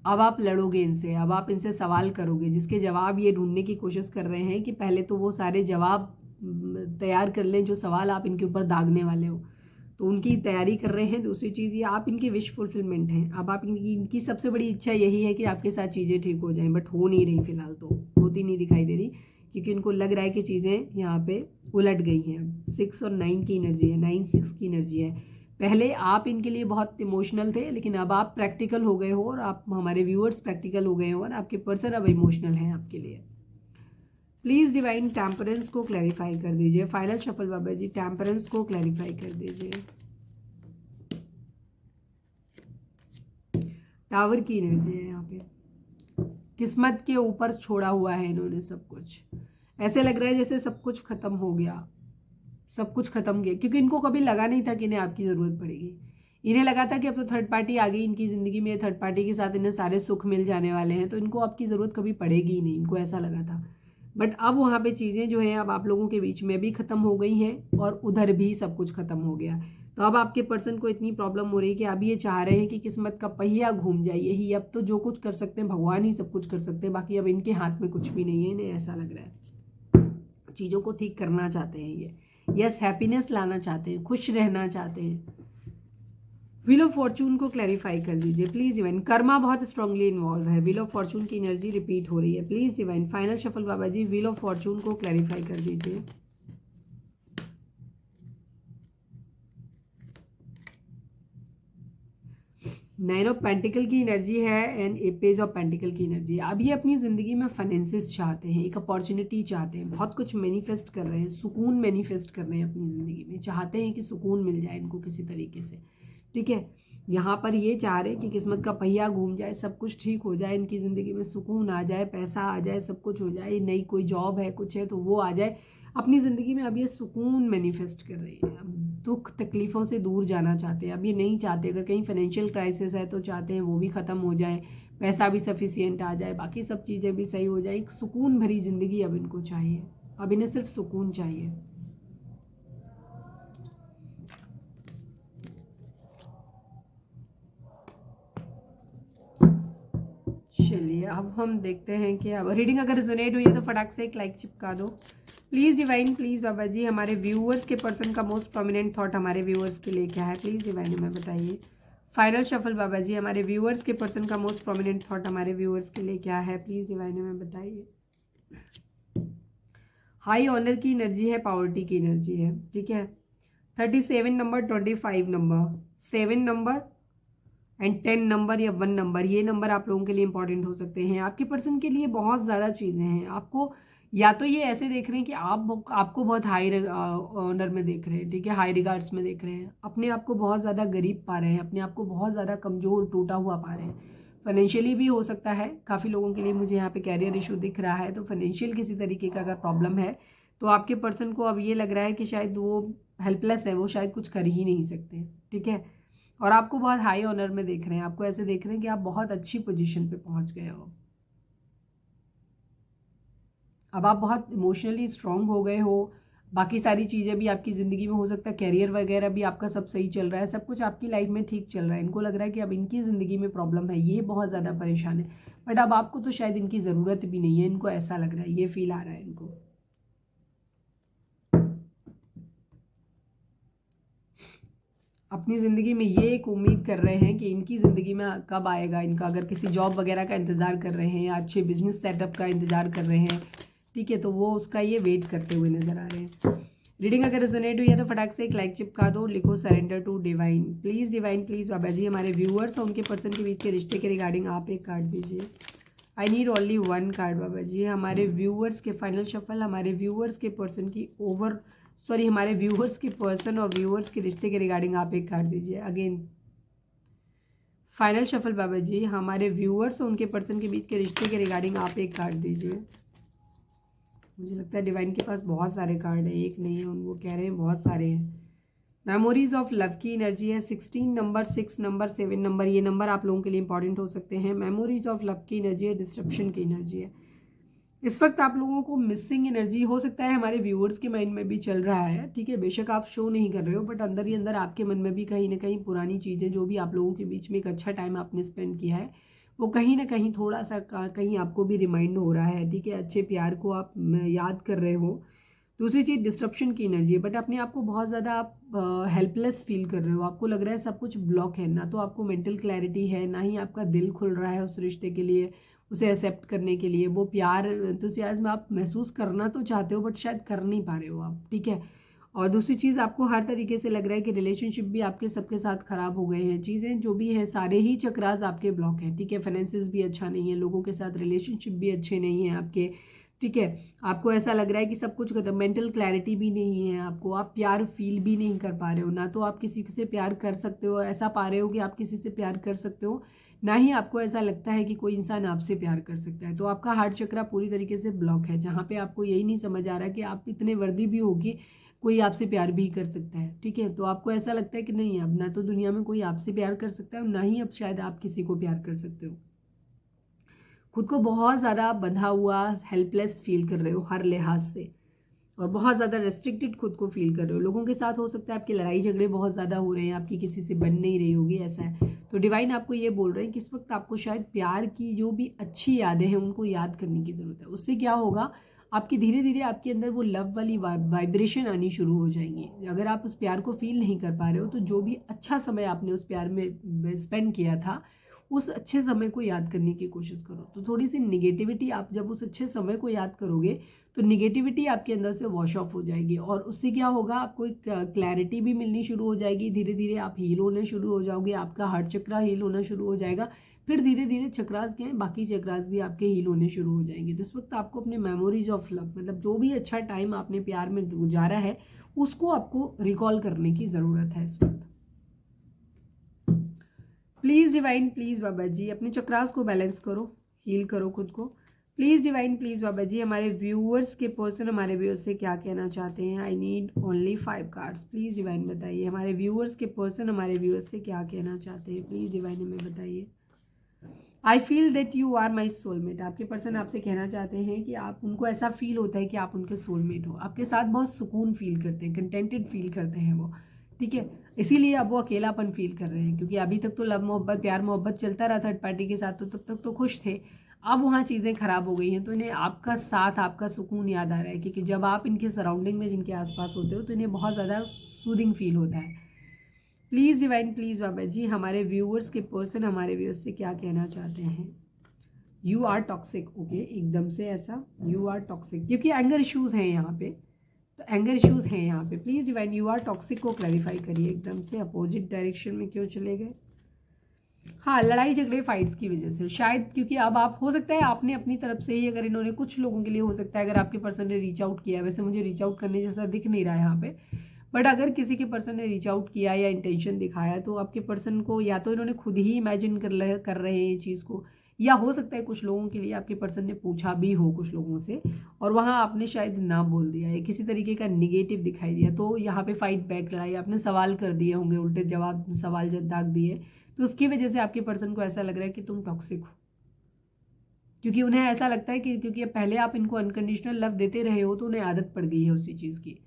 अब आप लड़ोगे इनसे, अब आप इनसे सवाल करोगे, जिसके जवाब ये ढूंढने की कोशिश कर रहे हैं कि पहले तो वो सारे जवाब तैयार कर लें जो सवाल आप इनके ऊपर दागने वाले हो, तो उनकी तैयारी कर रहे हैं। दूसरी चीज़ ये आप इनकी विश फुलफिलमेंट हैं, अब आप इनकी सबसे बड़ी इच्छा यही है कि आपके साथ चीज़ें ठीक हो जाएं, बट हो नहीं रही फिलहाल, तो होती नहीं दिखाई दे रही, क्योंकि इनको लग रहा है कि चीज़ें यहाँ पे उलट गई हैं। अब 6 और 9 की एनर्जी है, 9-6 की एनर्जी है। पहले आप इनके लिए बहुत इमोशनल थे, लेकिन अब आप प्रैक्टिकल हो गए हो, और आप हमारे व्यूअर्स प्रैक्टिकल हो गए हो, और आपके पर्सन अब इमोशनल हैं आपके लिए। प्लीज़ डिवाइन टेम्परेंस को क्लैरिफाई कर दीजिए। फाइनल शफल बाबा जी टेम्परेंस को क्लैरिफाई कर दीजिए। टावर की एनर्जी है यहाँ पे, किस्मत के ऊपर छोड़ा हुआ है इन्होंने सब कुछ, ऐसे लग रहा है जैसे सब कुछ खत्म हो गया, सब कुछ खत्म गया, क्योंकि इनको कभी लगा नहीं था कि इन्हें आपकी ज़रूरत पड़ेगी। इन्हें लगा था कि अब तो थर्ड पार्टी आ गई इनकी ज़िंदगी में, थर्ड पार्टी के साथ इन्हें सारे सुख मिल जाने वाले हैं, तो इनको आपकी ज़रूरत कभी पड़ेगी ही नहीं, इनको ऐसा लगा था। बट अब वहाँ पे चीज़ें जो हैं अब आप लोगों के बीच में भी ख़त्म हो गई हैं और उधर भी सब कुछ ख़त्म हो गया। तो अब आपके पर्सन को इतनी प्रॉब्लम हो रही है कि अब ये चाह रहे हैं कि किस्मत का पहिया घूम जाए। यही अब तो जो कुछ कर सकते हैं भगवान ही सब कुछ कर सकते हैं, बाकी अब इनके हाथ में कुछ भी नहीं है। इन्हें ऐसा लग रहा है चीज़ों को ठीक करना चाहते हैं ये, यस हैप्पीनेस लाना चाहते हैं, खुश रहना चाहते हैं। व्हील ऑफ फॉर्चून को क्लैरिफाई कर दीजिए प्लीज डिवाइन। कर्मा बहुत स्ट्रांगली इन्वॉल्व है। व्हील ऑफ फॉर्चून की एनर्जी रिपीट हो रही है, please divine. Final shuffle Baba ji wheel of fortune को क्लैरिफाई कर दीजिए। नाइन ऑफ पेंटिकल की एनर्जी है and a page of pentacle की एनर्जी है। अब ये अपनी ज़िंदगी में फाइनेंसेस चाहते हैं, एक अपॉर्चुनिटी चाहते हैं, बहुत कुछ मैनिफेस्ट कर रहे हैं, सुकून मैनिफेस्ट कर रहे हैं अपनी ज़िंदगी में, चाहते हैं कि सुकून मिल जाए इनको किसी तरीके से। ठीक है, यहाँ पर ये चाह रहे हैं कि किस्मत का पहिया घूम जाए, सब कुछ ठीक हो जाए, इनकी ज़िंदगी में सुकून आ जाए, पैसा आ जाए, सब कुछ हो जाए, नई कोई जॉब है कुछ है तो वो आ जाए अपनी ज़िंदगी में। अब ये सुकून मैनिफेस्ट कर रही है, अब दुख तकलीफ़ों से दूर जाना चाहते हैं। अब ये नहीं चाहते अगर कहीं फाइनेंशियल क्राइसिस है तो चाहते हैं वो भी ख़त्म हो जाए, पैसा भी सफिशिएंट आ जाए, बाकी सब चीज़ें भी सही हो जाए। एक सुकून भरी ज़िंदगी अब इनको चाहिए, अब इन्हें सिर्फ सुकून चाहिए। चलिए अब हम देखते हैं कि अब रीडिंग अगर रिजोनेट हुई है तो फटाक से एक लाइक चिपका दो प्लीज़ डिवाइन। प्लीज़ बाबा जी हमारे व्यूअर्स के पर्सन का मोस्ट प्रोमिनेंट थॉट हमारे व्यूअर्स के लिए क्या है, प्लीज़ डिवाइन हमें बताइए। फाइनल शफल बाबा जी हमारे व्यूअर्स के पर्सन का मोस्ट प्रोमिनेंट थॉट हमारे व्यूअर्स के लिए क्या है, प्लीज़ डिवाइन हमें बताइए। हाई ऑनर की एनर्जी है, पावर्टी की एनर्जी है। ठीक है, 37 number, 25 number, 7 number and 10 number या 1 नंबर, ये नंबर आप लोगों के लिए इंपॉर्टेंट हो सकते हैं। आपके पर्सन के लिए बहुत ज़्यादा चीज़ें हैं। आपको या तो ये ऐसे देख रहे हैं कि आपको बहुत हाई ऑनर में देख रहे हैं, ठीक है, हाई रिगार्ड्स में देख रहे हैं, अपने आप को बहुत ज़्यादा गरीब पा रहे हैं, अपने आप को बहुत ज़्यादा कमज़ोर टूटा हुआ पा रहे हैं। फाइनेंशियली भी हो सकता है, काफ़ी लोगों के लिए मुझे यहाँ पे कैरियर इशू दिख रहा है, तो फाइनेंशियल किसी तरीके का अगर प्रॉब्लम है तो आपके पर्सन को अब ये लग रहा है कि शायद वो हेल्पलेस है, वो शायद कुछ कर ही नहीं सकते। ठीक है, और आपको बहुत हाई ऑनर में देख रहे हैं, आपको ऐसे देख रहे हैं कि आप बहुत अच्छी पोजीशन पे पहुंच गए हो, अब आप बहुत इमोशनली स्ट्रांग हो गए हो। बाकी सारी चीज़ें भी आपकी ज़िंदगी में हो सकता है, कैरियर वगैरह भी आपका सब सही चल रहा है, सब कुछ आपकी लाइफ में ठीक चल रहा है। इनको लग रहा है कि अब इनकी ज़िंदगी में प्रॉब्लम है, ये बहुत ज़्यादा परेशान है, बट अब आपको तो शायद इनकी ज़रूरत भी नहीं है, इनको ऐसा लग रहा है, ये फील आ रहा है इनको। अपनी ज़िंदगी में ये एक उम्मीद कर रहे हैं कि इनकी ज़िंदगी में कब आएगा इनका, अगर किसी जॉब वगैरह का इंतज़ार कर रहे हैं या अच्छे बिजनेस सेटअप का इंतज़ार कर रहे हैं, ठीक है, तो वो उसका ये वेट करते हुए नज़र आ रहे हैं। रीडिंग अगर रेजोनेट हुई है तो फटाक से एक लाइक चिपका दो, लिखो surrender to divine. Please divine, please बाबा जी हमारे व्यूअर्स और उनके पर्सन के बीच के रिश्ते के रिगार्डिंग आप एक कार्ड दीजिए। आई नीड ओनली 1 कार्ड बाबा जी। हमारे व्यूअर्स के फाइनल शफल, हमारे व्यूअर्स के पर्सन की हमारे व्यूअर्स के पर्सन और व्यूअर्स के रिश्ते के रिगार्डिंग आप एक कार्ड दीजिए। अगेन फाइनल शफल बाबा जी हमारे व्यूअर्स और उनके पर्सन के बीच के रिश्ते के रिगार्डिंग आप एक कार्ड दीजिए। मुझे लगता है डिवाइन के पास बहुत सारे कार्ड हैं, एक नहीं है, वो कह रहे हैं बहुत सारे हैं। मेमोरीज ऑफ लव की एनर्जी है, 16 नंबर, 6 नंबर, 7 नंबर, ये नंबर आप लोगों के लिए इंपॉर्टेंट हो सकते हैं। मेमोरीज ऑफ लव की एनर्जी है, डिस्ट्रप्शन की एनर्जी है। इस वक्त आप लोगों को मिसिंग एनर्जी हो सकता है हमारे व्यूअर्स के माइंड में भी चल रहा है, ठीक है, बेशक आप शो नहीं कर रहे हो, बट अंदर ही अंदर आपके मन में भी कहीं ना कहीं पुरानी चीज़ें, जो भी आप लोगों के बीच में एक अच्छा टाइम आपने स्पेंड किया है, वो कहीं ना कहीं थोड़ा सा कहीं आपको भी रिमाइंड हो रहा है, ठीक है, अच्छे प्यार को आप याद कर रहे हो। दूसरी चीज़ डिस्ट्रप्शन की एनर्जी है, बट अपने आप को बहुत ज़्यादा आप हेल्पलेस फील कर रहे हो, आपको लग रहा है सब कुछ ब्लॉक है, ना तो आपको मेंटल क्लैरिटी है, ना ही आपका दिल खुल रहा है उस रिश्ते के लिए, उसे एक्सेप्ट करने के लिए। वो प्यार एंथुसियाज्म आप महसूस करना तो चाहते हो बट शायद कर नहीं पा रहे हो आप, ठीक है। और दूसरी चीज़, आपको हर तरीके से लग रहा है कि रिलेशनशिप भी आपके सबके साथ ख़राब हो गए हैं, चीज़ें जो भी हैं सारे ही चक्रास आपके ब्लॉक हैं, ठीक है। फाइनेंसिस भी अच्छा नहीं है, लोगों के साथ रिलेशनशिप भी अच्छे नहीं हैं आपके, ठीक है। आपको ऐसा लग रहा है कि सब कुछ खत्म, मेंटल क्लैरिटी भी नहीं है आपको, आप प्यार फील भी नहीं कर पा रहे हो, ना तो आप किसी से प्यार कर सकते हो, ऐसा पा रहे हो कि आप किसी से प्यार कर सकते हो, ना ही आपको ऐसा लगता है कि कोई इंसान आपसे प्यार कर सकता है। तो आपका हार्ट चक्रा पूरी तरीके से ब्लॉक है, जहाँ पे आपको यही नहीं समझ आ रहा कि आप इतने वर्दी भी होगी कोई आपसे प्यार भी कर सकता है, ठीक है। तो आपको ऐसा लगता है कि नहीं, अब ना तो दुनिया में कोई आपसे प्यार कर सकता है और ना ही अब शायद आप किसी को प्यार कर सकते हो। खुद को बहुत ज़्यादा बंधा हुआ हेल्पलेस फील कर रहे हो हर लिहाज से, और बहुत ज़्यादा रेस्ट्रिक्टेड खुद को फील कर रहे हो। लोगों के साथ हो सकता है आपकी लड़ाई झगड़े बहुत ज़्यादा हो रहे हैं, आपकी किसी से बन नहीं रही होगी, ऐसा है। तो डिवाइन आपको ये बोल रहे हैं कि इस वक्त आपको शायद प्यार की जो भी अच्छी यादें हैं उनको याद करने की ज़रूरत है। उससे क्या होगा, आपकी धीरे धीरे आपके अंदर वो लव वाली वाइब्रेशन आनी शुरू हो जाएंगी। अगर आप उस प्यार को फील नहीं कर पा रहे हो तो जो भी अच्छा समय आपने उस प्यार में स्पेंड किया था, उस अच्छे समय को याद करने की कोशिश करो। तो थोड़ी सी निगेटिविटी, आप जब उस अच्छे समय को याद करोगे तो निगेटिविटी आपके अंदर से वॉश ऑफ हो जाएगी, और उससे क्या होगा, आपको एक क्लैरिटी भी मिलनी शुरू हो जाएगी। धीरे धीरे आप हील होने शुरू हो जाओगे, आपका हार्ट चक्रा हील होना शुरू हो जाएगा। फिर धीरे धीरे चक्रास के हैं, बाकी चक्रास भी आपके हील होने शुरू हो जाएंगे। तो इस वक्त आपको अपने मेमोरीज ऑफ लव, मतलब जो भी अच्छा टाइम आपने प्यार में गुजारा है, उसको आपको रिकॉल करने की ज़रूरत है इस वक्त। प्लीज़ डिवाइन, प्लीज़ बाबा जी अपने चक्रास को बैलेंस करो, हील करो खुद को। प्लीज़ डिवाइन, प्लीज़ बाबा जी हमारे व्यूअर्स के पर्सन हमारे व्यूअर्स से क्या कहना चाहते हैं। आई need only 5 cards. Please divine बताइए हमारे व्यूअर्स के पर्सन हमारे व्यूअर्स से क्या कहना चाहते हैं। प्लीज़ डिवाइन हमें बताइए। I feel that you are my soulmate. आपके पर्सन आपसे कहना चाहते हैं कि आप, उनको ऐसा फील होता है कि आप उनके सोलमेट हो, आपके साथ बहुत सुकून फील करते हैं, कंटेंटेड फील करते हैं वो, ठीक है। इसीलिए अब वो अकेलापन फील कर रहे हैं, क्योंकि अभी तक तो लव मोहब्बत प्यार मोहब्बत चलता रहा थर्ड पार्टी के साथ, तो तब तक तो खुश थे। अब वहाँ चीज़ें खराब हो गई हैं, तो इन्हें आपका साथ, आपका सुकून याद आ रहा है, क्योंकि जब आप इनके सराउंडिंग में, जिनके आसपास होते हो, तो इन्हें बहुत ज़्यादा सूदिंग फील होता है। प्लीज़ डिवाइन, प्लीज़ बाबा जी हमारे व्यूअर्स के पर्सन हमारे व्यूअर्स से क्या कहना चाहते हैं। यू आर टॉक्सिक, ओके, एकदम से ऐसा यू आर टॉक्सिक, क्योंकि एंगर इश्यूज़ हैं यहाँ पे, तो एंगर इश्यूज़ हैं यहाँ पे। Please divine you are toxic को क्लैरिफाई करिए। एकदम से अपोजिट डायरेक्शन में क्यों चले गए। हाँ, लड़ाई झगड़े फाइट्स की वजह से शायद, क्योंकि अब आप, हो सकता है आपने अपनी तरफ से ही, अगर इन्होंने, कुछ लोगों के लिए हो सकता है अगर आपके पर्सन ने रीच आउट किया है, वैसे मुझे रीच आउट करने जैसा दिख नहीं रहा है यहाँ पे, बट अगर किसी के पर्सन ने रीच आउट किया या इंटेंशन दिखाया, तो आपके पर्सन को या तो इन्होंने खुद ही इमेजिन कर रहे हैं ये चीज़ को, या हो सकता है कुछ लोगों के लिए आपके पर्सन ने पूछा भी हो कुछ लोगों से, और वहाँ आपने शायद ना बोल दिया या किसी तरीके का निगेटिव दिखाई दिया, तो यहाँ पे फाइट बैक लड़ाई, आपने सवाल कर दिए होंगे, उल्टे जवाब सवाल दाग दिए, तो उसकी वजह से आपके पर्सन को ऐसा लग रहा है कि तुम टॉक्सिक हो, क्योंकि उन्हें ऐसा लगता है कि क्योंकि पहले आप इनको अनकंडीशनल लव देते रहे हो, तो उन्हें आदत पड़ गई है उसी चीज़ की।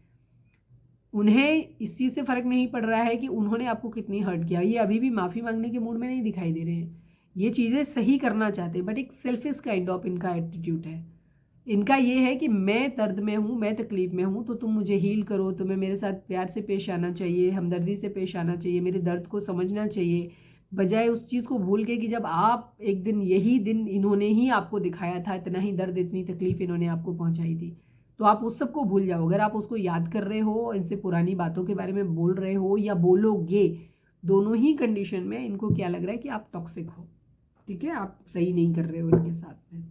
उन्हें इस चीज़ से फ़र्क नहीं पड़ रहा है कि उन्होंने आपको कितनी हर्ट किया, ये अभी भी माफ़ी मांगने के मूड में नहीं दिखाई दे रहे हैं, ये चीज़ें सही करना चाहते हैं, बट एक सेल्फिश काइंड ऑफ इनका एटीट्यूड है। इनका ये है कि मैं दर्द में हूँ, मैं तकलीफ में हूँ, तो तुम मुझे हील करो, तुम्हें मेरे साथ प्यार से पेश आना चाहिए, हमदर्दी से पेश आना चाहिए, मेरे दर्द को समझना चाहिए, बजाय उस चीज़ को भूल के कि जब आप एक दिन, यही दिन इन्होंने ही आपको दिखाया था, इतना ही दर्द इतनी तकलीफ इन्होंने आपको पहुंचाई थी, तो आप उस सब को भूल जाओ। अगर आप उसको याद कर रहे हो, इनसे पुरानी बातों के बारे में बोल रहे हो या बोलोगे, दोनों ही कंडीशन में इनको क्या लग रहा है कि आप टॉक्सिक हो, ठीक है, आप सही नहीं कर रहे हो इनके साथ में।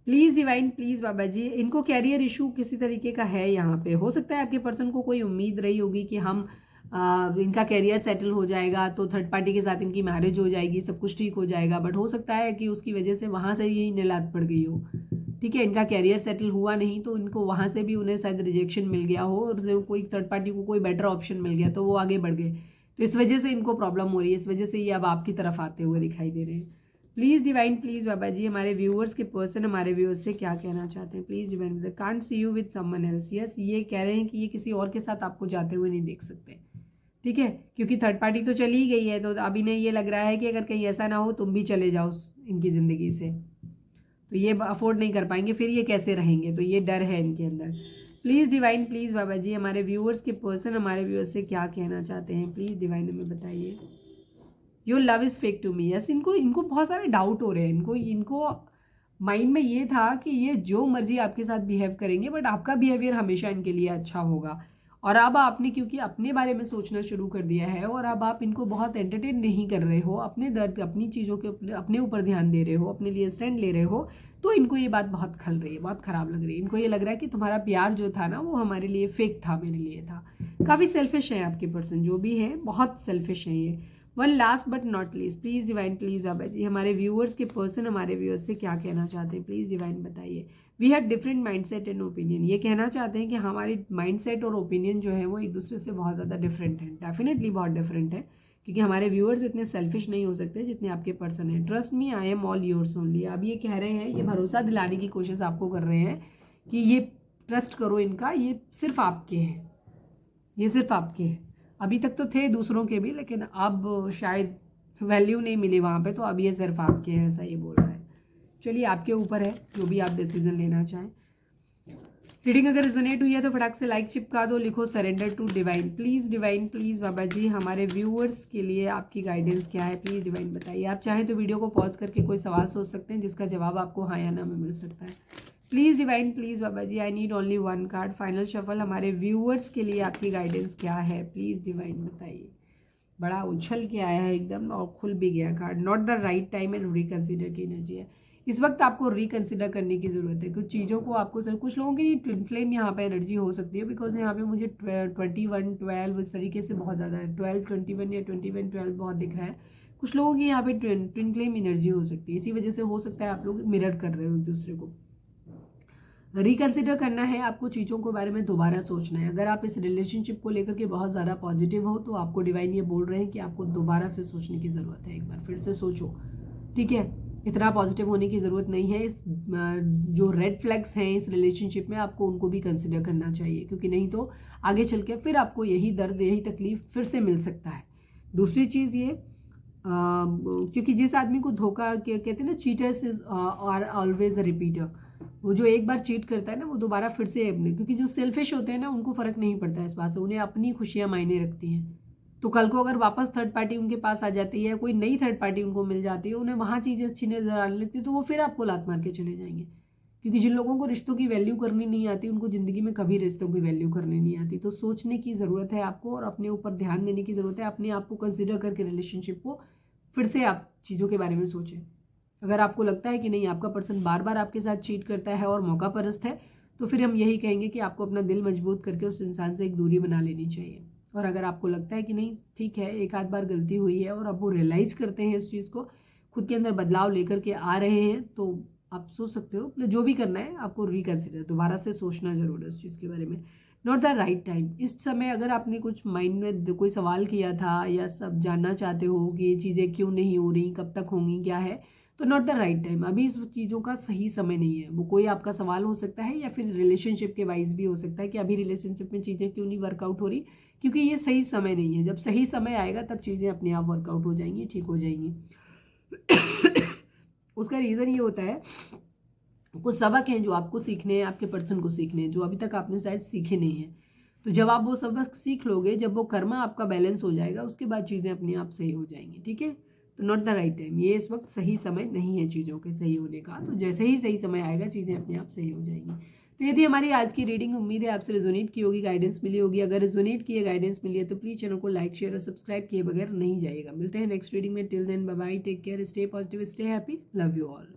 प्लीज़ डिवाइन, प्लीज़ बाबा जी इनको कैरियर इशू किसी तरीके का है यहाँ पे। हो सकता है आपके पर्सन को कोई उम्मीद रही होगी कि हम इनका कैरियर सेटल हो जाएगा तो थर्ड पार्टी के साथ इनकी मैरिज हो जाएगी, सब कुछ ठीक हो जाएगा, बट हो सकता है कि उसकी वजह से वहाँ से ही निलात पड़ गई हो, ठीक है। इनका कैरियर सेटल हुआ नहीं, तो इनको वहाँ से भी उन्हें शायद रिजेक्शन मिल गया हो, और कोई थर्ड पार्टी को कोई बेटर ऑप्शन मिल गया, तो वो आगे बढ़ गए, तो इस वजह से इनको प्रॉब्लम हो रही है, इस वजह से ये अब आपकी तरफ आते हुए दिखाई दे रहे हैं। प्लीज़ डिवाइन, प्लीज़ बाबा जी हमारे व्यूअर्स के पर्सन हमारे व्यूअर्स से क्या कहना चाहते हैं। Please divine, can't see you with someone else. Yes, ये कह रहे हैं कि ये किसी और के साथ आपको जाते हुए नहीं देख सकते, ठीक है, क्योंकि थर्ड पार्टी तो चली ही गई है, तो अब इन्हें ये लग रहा है कि अगर कहीं ऐसा ना हो तुम भी चले जाओ इनकी ज़िंदगी से, तो ये अफोर्ड नहीं कर पाएंगे, फिर ये कैसे रहेंगे, तो ये डर है इनके अंदर। प्लीज़ डिवाइन, प्लीज़ बाबा जी हमारे व्यूअर्स के पर्सन हमारे व्यूअर्स से क्या कहना चाहते हैं। प्लीज़ डिवाइन हमें बताइए। Your love is fake to me. Yes, इनको बहुत सारे डाउट हो रहे हैं, इनको माइंड में ये था कि ये जो मर्जी आपके साथ बिहेव करेंगे, बट आपका बिहेवियर हमेशा इनके लिए अच्छा होगा, और अब आपने क्योंकि अपने बारे में सोचना शुरू कर दिया है, और अब आप इनको बहुत एंटरटेन नहीं कर रहे हो, अपने दर्द, अपनी चीज़ों के अपने ऊपर ध्यान दे रहे हो, अपने लिए स्टैंड ले रहे हो, तो इनको ये बात बहुत खल रही है, बहुत ख़राब लग रही है। इनको ये लग रहा है कि तुम्हारा प्यार जो था ना, वो हमारे लिए फेक था, मेरे लिए था। काफ़ी सेल्फिश है आपके पर्सन, जो भी है बहुत सेल्फिश है ये। One last but not least, please divine, please बाबा जी हमारे व्यूअर्स के पर्सन हमारे व्यूअर्स से क्या कहना चाहते हैं। प्लीज़ डिवाइन बताइए। We have different mindset and opinion. ये कहना चाहते हैं कि हमारे माइंडसेट और ओपिनियन जो है वो एक दूसरे से बहुत ज़्यादा डिफरेंट है, डेफिनेटली बहुत डिफरेंट है, क्योंकि हमारे व्यूअर्स इतने सेल्फिश नहीं हो सकते जितने आपके पर्सन हैं। Trust me, I am all yours only. अब ये कह रहे हैं, ये भरोसा दिलाने की कोशिश आपको कर रहे हैं कि ये ट्रस्ट करो इनका, ये सिर्फ आपके हैं, ये सिर्फ आपके हैं। अभी तक तो थे दूसरों के भी, लेकिन अब शायद वैल्यू नहीं मिली वहाँ पे, तो अब ये सिर्फ आपके हैं, ऐसा ये बोल रहा है। चलिए, आपके ऊपर है जो भी आप डिसीजन लेना चाहें। रीडिंग अगर रिजोनेट हुई है तो फटाक से लाइक चिपका दो, लिखो surrender to divine. Please divine, please बाबा जी, हमारे व्यूअर्स के लिए आपकी गाइडेंस क्या है, प्लीज़ डिवाइन बताइए। आप चाहें तो वीडियो को पॉज करके कोई सवाल सोच सकते हैं जिसका जवाब आपको हाँ या ना में मिल सकता है। Please divine, please Baba ji, I need only one card. Final shuffle, हमारे व्यूअर्स के लिए आपकी गाइडेंस क्या है, प्लीज़ डिवाइन बताइए। बड़ा उछल के आया है एकदम और खुल भी गया card. Not the right time and reconsider की एनर्जी है। इस वक्त आपको रिकन्सिडर करने की ज़रूरत है कुछ चीज़ों को। आपको सर कुछ लोगों की ट्विन फ्लेम यहाँ पे एनर्जी हो सकती है, बिकॉज यहाँ पे मुझे 21 12 इस तरीके से बहुत ज़्यादा है। 12 21 या 21 12 बहुत दिख रहा है। कुछ लोगों की यहाँ पे ट्विन फ्लेम एनर्जी हो सकती है। इसी वजह से हो सकता है आप लोग मिरर कर रहे हो एक दूसरे को। रिकन्सिडर करना है आपको, चीज़ों के बारे में दोबारा सोचना है। अगर आप इस रिलेशनशिप को लेकर के बहुत ज़्यादा पॉजिटिव हो तो आपको डिवाइन ये बोल रहे हैं कि आपको दोबारा से सोचने की ज़रूरत है। एक बार फिर से सोचो, ठीक है। इतना पॉजिटिव होने की ज़रूरत नहीं है। इस जो रेड फ्लैग्स हैं इस रिलेशनशिप में, आपको उनको भी कंसिडर करना चाहिए, क्योंकि नहीं तो आगे चल के फिर आपको यही दर्द, यही तकलीफ फिर से मिल सकता है। दूसरी चीज़ ये, क्योंकि जिस आदमी को धोखा कहते हैं ना, cheaters is are always a repeater. वो जो एक बार चीट करता है ना, वो दोबारा फिर से अपने, क्योंकि जो सेल्फिश होते हैं ना, उनको फ़र्क नहीं पड़ता है इस बात से, उन्हें अपनी खुशियाँ मायने रखती हैं। तो कल को अगर वापस थर्ड पार्टी उनके पास आ जाती है, कोई नई थर्ड पार्टी उनको मिल जाती है, उन्हें वहाँ चीज़ें अच्छी नजर आने लगती है, तो वो फिर आपको लात मार के चले जाएंगे। क्योंकि जिन लोगों को रिश्तों की वैल्यू करनी नहीं आती, उनको ज़िंदगी में कभी रिश्तों की वैल्यू करनी नहीं आती। तो सोचने की ज़रूरत है आपको और अपने ऊपर ध्यान देने की ज़रूरत है। अपने आप को कंसिडर करके रिलेशनशिप को फिर से आप चीज़ों के बारे में सोचें। अगर आपको लगता है कि नहीं, आपका पर्सन बार बार आपके साथ चीट करता है और मौका परस्त है, तो फिर हम यही कहेंगे कि आपको अपना दिल मजबूत करके उस इंसान से एक दूरी बना लेनी चाहिए। और अगर आपको लगता है कि नहीं ठीक है, एक आध बार गलती हुई है और अब वो रियलाइज़ करते हैं इस चीज़ को, खुद के अंदर बदलाव लेकर के आ रहे हैं, तो आप सोच सकते हो। जो भी करना है आपको रिकन्सिडर, दोबारा से सोचना जरूर है उस चीज़ के बारे में। Not the right time. इस समय अगर आपने कुछ माइंड में कोई सवाल किया था या सब जानना चाहते हो कि ये चीज़ें क्यों नहीं हो रही, कब तक होंगी, क्या है, तो नॉट द राइट टाइम। अभी इस चीज़ों का सही समय नहीं है। वो कोई आपका सवाल हो सकता है या फिर रिलेशनशिप के वाइज भी हो सकता है कि अभी रिलेशनशिप में चीज़ें क्यों नहीं वर्कआउट हो रही, क्योंकि ये सही समय नहीं है। जब सही समय आएगा तब चीज़ें अपने आप वर्कआउट हो जाएंगी, ठीक हो जाएंगी। उसका रीज़न ये होता है, कुछ सबक हैं जो आपको सीखने हैं, आपके पर्सन को सीखने हैं, जो अभी तक आपने शायद सीखे नहीं हैं। तो जब आप वो सबक सीख लोगे, जब वो कर्मा आपका बैलेंस हो जाएगा, उसके बाद चीज़ें अपने आप सही हो जाएंगी, ठीक है। तो नॉट द राइट टाइम, ये इस वक्त सही समय नहीं है चीज़ों के सही होने का। तो जैसे ही सही समय आएगा चीज़ें अपने आप सही हो जाएंगी। तो ये थी हमारी आज की रीडिंग। उम्मीद है आपसे रिजोनेट की होगी, गाइडेंस मिली होगी। अगर रिजोनेट की है, गाइडेंस मिली है, तो प्लीज़ चैनल को लाइक शेयर और सब्सक्राइब किए बगैर नहीं जाइएगा। मिलते हैं नेक्स्ट रीडिंग में। Till then bye bye, take care, stay positive, stay happy, love you all.